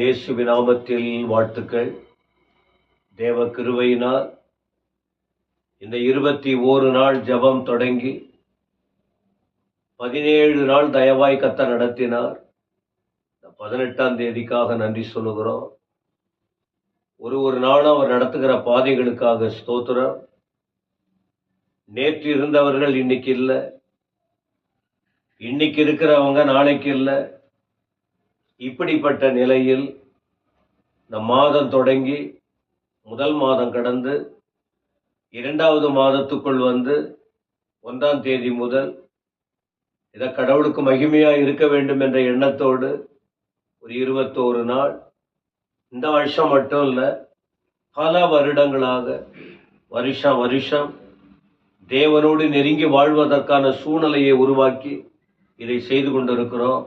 ஆண்டவர் இயேசுவின் நாமத்தில் வாழ்த்துக்கள். தேவ கிருபையினால் இந்த 21 நாள் ஜெபம் தொடங்கி 17 நாள் தயவாய் கர்த்தர் நடத்தினார். 18ஆம் தேதிக்காக நன்றி சொல்லுகிறோம். ஒரு நாளும் அவர் நடத்துகிற பாதைகளுக்காக ஸ்தோத்திரம். நேற்று இருந்தவர்கள் இன்னைக்கு இல்லை, இன்னைக்கு இருக்கிறவங்க நாளைக்கு இல்லை. இப்படிப்பட்ட நிலையில் இந்த மாதம் தொடங்கி முதல் மாதம் கடந்து 2வது மாதத்துக்குள் வந்து 1ஆம் தேதி முதல் இதை கடவுளுக்கு மகிமையா இருக்க வேண்டும் என்ற எண்ணத்தோடு ஒரு 21 நாள், இந்த வருஷம் மட்டும் இல்லை, பல வருடங்களாக வருஷம் தேவனோடு நெருங்கி வாழ்வதற்கான சூழ்நிலையை உருவாக்கி இதை செய்து கொண்டிருக்கிறோம்.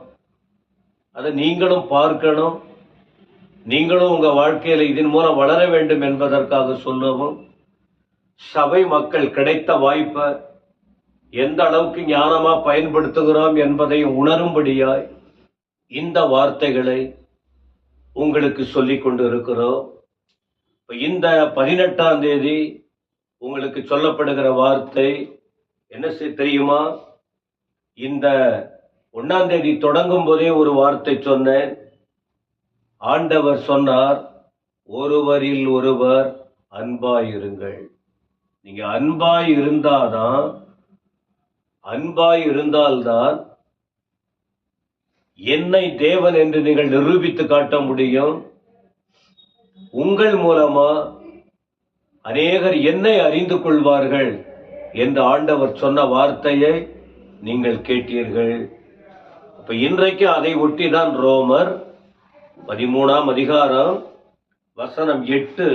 அதை நீங்களும் பார்க்கணும், நீங்களும் உங்க வாழ்க்கையில இதன் மூலம் வளர வேண்டும் என்பதற்காக சொல்லவும், சபை மக்கள் கிடைத்த வாய்ப்பை எந்த அளவுக்கு ஞானமா பயன்படுத்துகிறோம் என்பதை உணரும்படியாய் இந்த வார்த்தைகளை உங்களுக்கு சொல்லிக் கொண்டு இருக்கிறோம். இந்த 18ஆம் தேதி உங்களுக்கு சொல்லப்படுகிற வார்த்தை என்ன தெரியுமா? இந்த 1ஆம் தேதி தொடங்கும் போதே ஒரு வார்த்தை சொன்னேன். ஆண்டவர் சொன்னார், ஒருவரில் ஒருவர் அன்பாயிருங்கள். நீங்க அன்பாய் இருந்தால்தான் என்னை தேவன் என்று நீங்கள் நிரூபித்து காட்ட முடியும். உங்கள் மூலமா அநேகர் என்னை அறிந்து கொள்வார்கள் என்று ஆண்டவர் சொன்ன வார்த்தையை நீங்கள் கேட்டீர்கள். அப்ப இன்றைக்கு அதை ஒட்டிதான் ரோமர் 13ஆம் அதிகாரம் வசனம் 8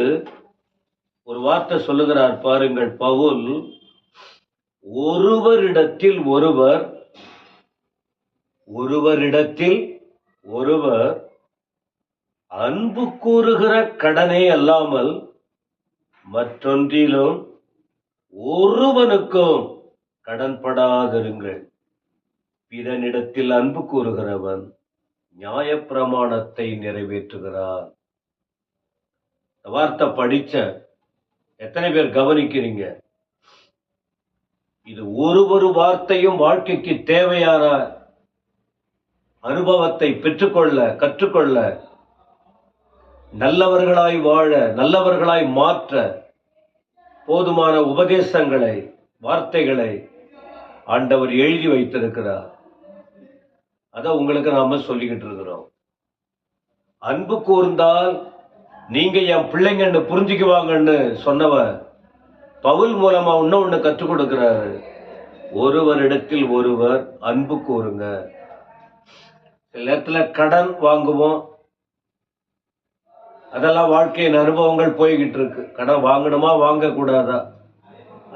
ஒரு வார்த்தை சொல்லுகிறார் பாருங்கள். பவுல், ஒருவரிடத்தில் ஒருவர் அன்பு கூறுகிற கடனே அல்லாமல் மற்றொன்றிலும் ஒருவனுக்கும் கடன்படாதிருங்கள். பிறனிடத்தில் அன்பு கூறுகிறவன் நியாயப்பிரமாணத்தை நிறைவேற்றுகிறான். வார்த்தை படிச்ச எத்தனை பேர் கவனிக்கிறீங்க? இது ஒரு வார்த்தையும் வாழ்க்கைக்கு தேவையான அனுபவத்தை கற்றுக்கொள்ள, நல்லவர்களாய் வாழ, நல்லவர்களாய் மாற்ற போதுமான உபதேசங்களை, வார்த்தைகளை ஆண்டவர் எழுதி வைத்திருக்கிறார். அத உங்களுக்கு நாம சொல்லிக்கிட்டு இருக்கிறோம். அன்பு கூர்ந்தால் நீங்க என் பிள்ளைங்கன்னு புரிஞ்சுக்குவாங்கன்னு சொன்னவர் பவுல் மூலமா ஒண்ணு கற்றுக் கொடுக்கிறாரு. ஒருவரிடத்தில் ஒருவர் அன்பு கூறுங்க. சில நேரத்துல கடன் வாங்குவோம், அதெல்லாம் வாழ்க்கையின் அனுபவங்கள் போய்கிட்டு இருக்கு. கடன் வாங்கணுமா வாங்க கூடாதா,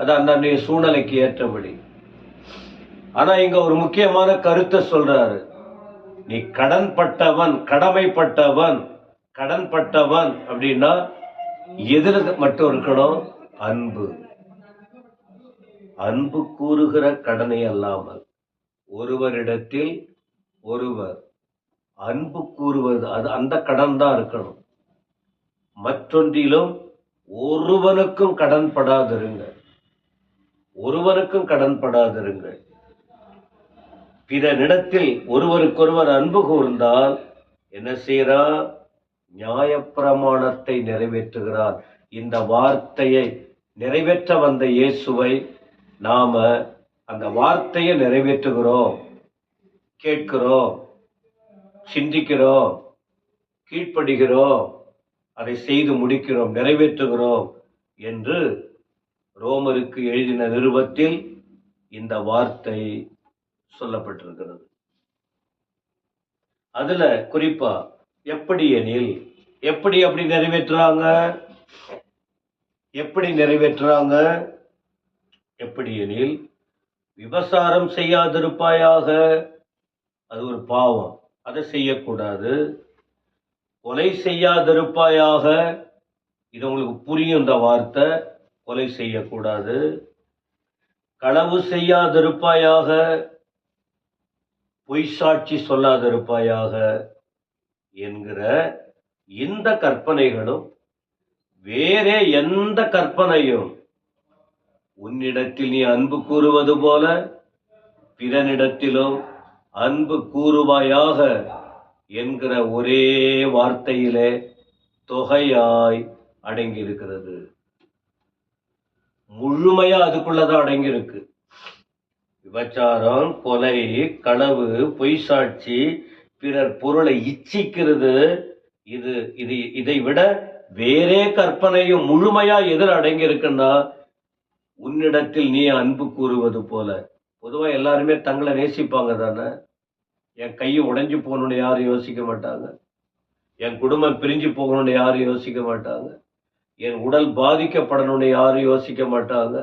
அது அன்றைய சூழ்நிலைக்கு ஏற்றபடி. ஆனா இங்க ஒரு முக்கியமான கருத்தை சொல்றாரு. நீ கடன்பட்டவன் அப்படின்னா எதிர மட்டும் இருக்கணும்? அன்பு கூறுகிற கடனை அல்லாமல் ஒருவரிடத்தில் ஒருவர் அன்பு கூறுவது, அது அந்த கடன் தான் இருக்கணும். மற்றொன்றிலும் ஒருவனுக்கும் கடன்படாதிருங்கள். பிறனிடத்தில் ஒருவருக்கொருவர் அன்பு கூர்ந்தால் என்ன செய்யறான்? நியாயப்பிரமாணத்தை நிறைவேற்றுகிறார். இந்த வார்த்தையை நிறைவேற்ற வந்த இயேசுவை நாம அந்த வார்த்தையை நிறைவேற்றுகிறோம், கேட்கிறோம், சிந்திக்கிறோம், கீழ்ப்படுகிறோம், அதை செய்து முடிக்கிறோம், நிறைவேற்றுகிறோம் என்று ரோமருக்கு எழுதின நிருபத்தில் இந்த வார்த்தை சொல்லப்பட்டிருக்கிறது. அதுல குறிப்பா எப்படி அப்படி நிறைவேற்றுறாங்க? எப்படி எனில் விபசாரம் செய்யாதிருப்பாயாக. அது ஒரு பாவம், அதை செய்யக்கூடாது. கொலை செய்யாதிருப்பாயாக. இது உங்களுக்கு புரியும் இந்த வார்த்தை. கொலை செய்யக்கூடாது. களவு செய்யாதிருப்பாயாக. பொய் சாட்சி சொல்லாதிருப்பாயாக என்கிற இந்த கற்பனைகளும் வேறே எந்த கற்பனையும் உன்னிடத்தில் நீ அன்பு கூறுவது போல பிறனிடத்திலும் அன்பு கூறுவாயாக என்கிற ஒரே வார்த்தையிலே தொகையாய் அடங்கி இருக்கிறது. முழுமையா அதுக்குள்ளதான் அடங்கி இருக்கு. விபச்சாரம், கொலை, களவு, பொய் சாட்சி, பிறர் பொருளை இச்சிக்கிறது, இதை விட வேறே கற்பனையும் முழுமையா எதில் அடங்கி இருக்குன்னா உன்னிடத்தில் நீ அன்பு கூறுவது போல. பொதுவா எல்லாருமே தங்களை நேசிப்பாங்க தானே. என் கையை உடைஞ்சு போகணும்னு யாரும் யோசிக்க மாட்டாங்க. என் குடும்பம் பிரிஞ்சு போகணும்னு யாரும் யோசிக்க மாட்டாங்க. என் உடல் பாதிக்கப்படணும்னு யாரும் யோசிக்க மாட்டாங்க.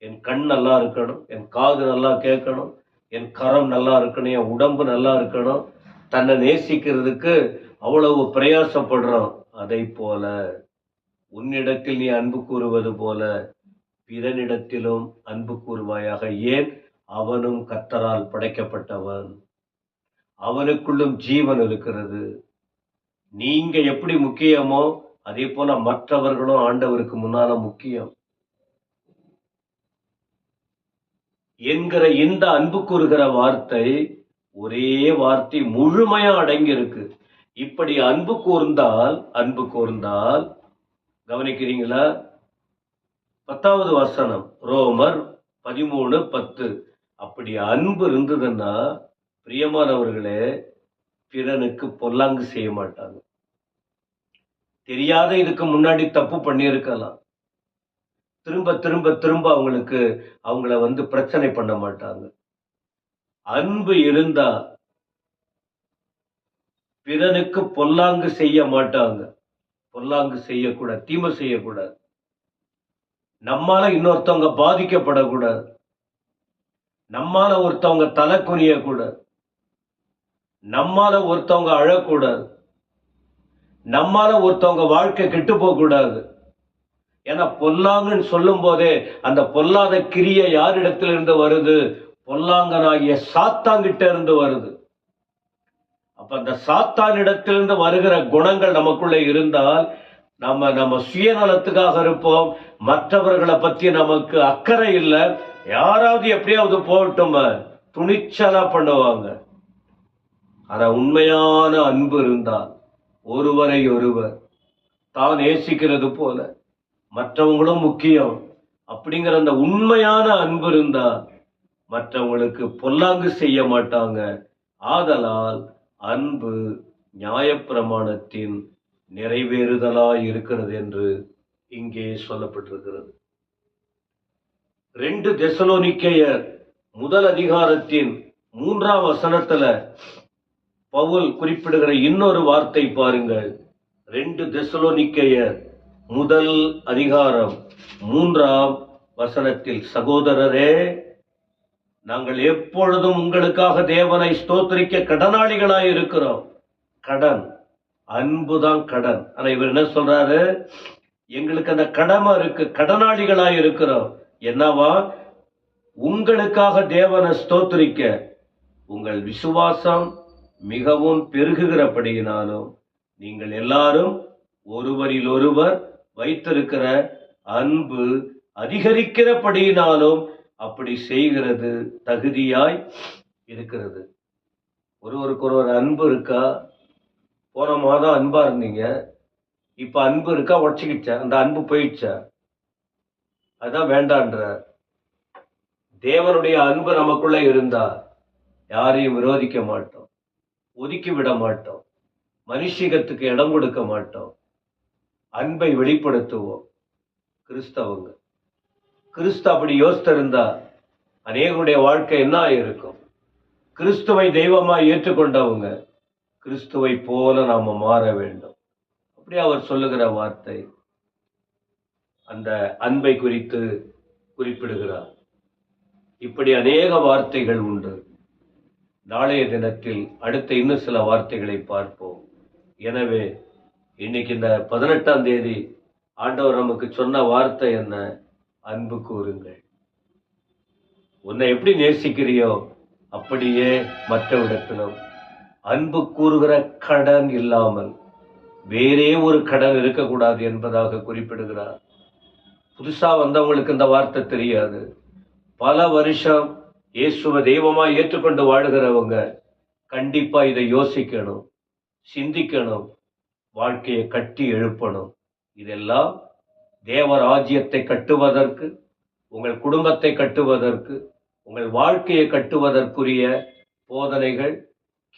என் கண் நல்லா இருக்கணும், என் காது நல்லா கேட்கணும், என் கரம் நல்லா இருக்கணும், என் உடம்பு நல்லா இருக்கணும். தன்னை நேசிக்கிறதுக்கு அவ்வளவு பிரயாசப்படுறோம். அதை போல உன்னிடத்தில் நீ அன்பு கூறுவது போல பிறனிடத்திலும் அன்பு கூறுவாயாக. ஏன்? அவனும் கர்த்தரால் படைக்கப்பட்டவன், அவனுக்குள்ளும் ஜீவன் இருக்கிறது. நீங்க எப்படி முக்கியமோ அதே போல மற்றவர்களும் ஆண்டவருக்கு முன்னால முக்கியம் என்கிற இந்த அன்பு கூறுகிற வார்த்தை ஒரே வார்த்தை முழுமையா அடங்கி இருக்கு. இப்படி அன்பு கூர்ந்தால் கவனிக்கிறீங்களா? 10வது வசனம், ரோமர் 13:10. அப்படி அன்பு இருந்ததுன்னா பிரியமானவர்களே, பிறனுக்கு பொல்லாங்கு செய்ய மாட்டாங்க. தெரியாத இதுக்கு முன்னாடி தப்பு பண்ணியிருக்கலாம். திரும்ப திரும்ப திரும்ப அவங்கள பிரச்சனை பண்ண மாட்டாங்க. அன்பு இருந்தா பிறனுக்கு பொல்லாங்கு செய்ய மாட்டாங்க. பொல்லாங்கு செய்யக்கூடாது, தீமை செய்யக்கூடாது. நம்மால இன்னொருத்தவங்க பாதிக்கப்படக்கூடாது. நம்மால ஒருத்தவங்க தலை குனியக்கூடாது. நம்மால ஒருத்தவங்க அழக்கூடாது. நம்மால ஒருத்தவங்க வாழ்க்கை கெட்டு போக கூடாது. ஏன்னா பொல்லாங்கன்னு சொல்லும் போதே அந்த பொல்லாத கிரியை யாரிடத்திலிருந்து வருது? பொல்லாங்கனாகிய சாத்தான்கிட்ட இருந்து வருது. அப்ப அந்த சாத்தானிடத்திலிருந்து வருகிற குணங்கள் நமக்குள்ள இருந்தால் நம்ம சுயநலத்துக்காக இருப்போம். மற்றவர்களை பத்தி நமக்கு அக்கறை இல்லை. யாராவது எப்படியாவது போகட்டும் துணிச்சலா பண்ணுவாங்க. ஆனா உண்மையான அன்பு இருந்தால் ஒருவரை ஒருவர் தான் நேசிக்கிறது போல மற்றவங்களும் முக்கியம் அப்படிங்கிற அந்த உண்மையான அன்பு இருந்தா மற்றவங்களுக்கு பொல்லாங்கு செய்ய மாட்டாங்க. ஆதலால் அன்பு நியாயப்பிரமாணத்தின் நிறைவேறுதலாய் இருக்கிறது என்று இங்கே சொல்லப்பட்டிருக்கிறது. 2 தெசலோனிக்கேயர் 1 அதிகாரத்தின் 3ஆம் வசனத்துல பவுல் குறிப்பிடுகிற இன்னொரு வார்த்தை பாருங்கள். 2 தெசலோனிக்கேயர் 1 அதிகாரம் 3ஆம் வசனத்தில், சகோதரரே, நாங்கள் எப்பொழுதும் உங்களுக்காக தேவனை ஸ்தோத்திரிக்க கடனாளிகளாய் இருக்கிறோம். கடன், அன்புதான் கடன். ஆனா இவர் என்ன சொல்றாரு? எங்களுக்கு அந்த கடமை இருக்கு, கடனாளிகளாய் இருக்கிறோம். என்னவா? உங்களுக்காக தேவனை ஸ்தோத்திரிக்க உங்கள் விசுவாசம் மிகவும் பெருகுகிறபடியினாலும் நீங்கள் எல்லாரும் ஒருவரில் ஒருவர் வைத்திருக்கிற அன்பு அதிகரிக்கிறபடியினாலும் அப்படி செய்கிறது தகுதியாய் இருக்கிறது. ஒருவருக்கு ஒருவர் அன்பு இருக்கா? போன மாதம் அன்பா இருந்தீங்க, இப்ப அன்பு இருக்கா? உடச்சிக்கிச்சா? அந்த அன்பு போயிடுச்சா? அதான் வேண்டான்ற. தேவனுடைய அன்பு நமக்குள்ள இருந்தா யாரையும் விரோதிக்க மாட்டோம், ஒதுக்கி விட மாட்டோம், மனுஷிகத்துக்கு இடம் கொடுக்க மாட்டோம். அன்பை வெளிப்படுத்துவோம். கிறிஸ்தவங்க கிறிஸ்து அப்படி யோசித்திருந்தா அநேகருடைய வாழ்க்கை என்ன இருக்கும்? கிறிஸ்துவை தெய்வமாய் ஏற்றுக்கொண்டவங்க கிறிஸ்துவை போல நாம மாற வேண்டும். அப்படி அவர் சொல்லுகிற வார்த்தை அந்த அன்பை குறித்து குறிப்பிடுகிறார். இப்படி அநேக வார்த்தைகள் உண்டு. நாளைய தினத்தில் அடுத்த இன்னும் சில வார்த்தைகளை பார்ப்போம். எனவே இன்னைக்கு இந்த 18ஆம் தேதி ஆண்டவர் நமக்கு சொன்ன வார்த்தை என்ன? அன்பு கூறுங்கள். உன்னை எப்படி நேசிக்கிறியோ அப்படியே மற்றவிடத்திலும் அன்பு கூறுகிற கடன் இல்லாமல் வேறே ஒரு கடன் இருக்கக்கூடாது என்பதாக குறிப்பிடுகிறார். புதுசா வந்தவங்களுக்கு இந்த வார்த்தை தெரியாது. பல வருஷம் இயேசுவை தெய்வமா ஏற்றுக்கொண்டு வாழுகிறவங்க கண்டிப்பா இதை யோசிக்கணும், சிந்திக்கணும், வாழ்க்கையை கட்டி எழுப்பணும். இதெல்லாம் தேவராஜ்யத்தை கட்டுவதற்கு, உங்கள் குடும்பத்தை கட்டுவதற்கு, உங்கள் வாழ்க்கையை கட்டுவதற்குரிய போதனைகள்.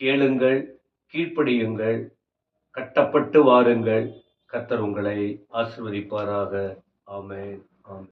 கேளுங்கள், கீழ்ப்படியுங்கள், கட்டப்பட்டு வாருங்கள். கர்த்தர் உங்களை ஆசீர்வதிப்பாராக. ஆமென்.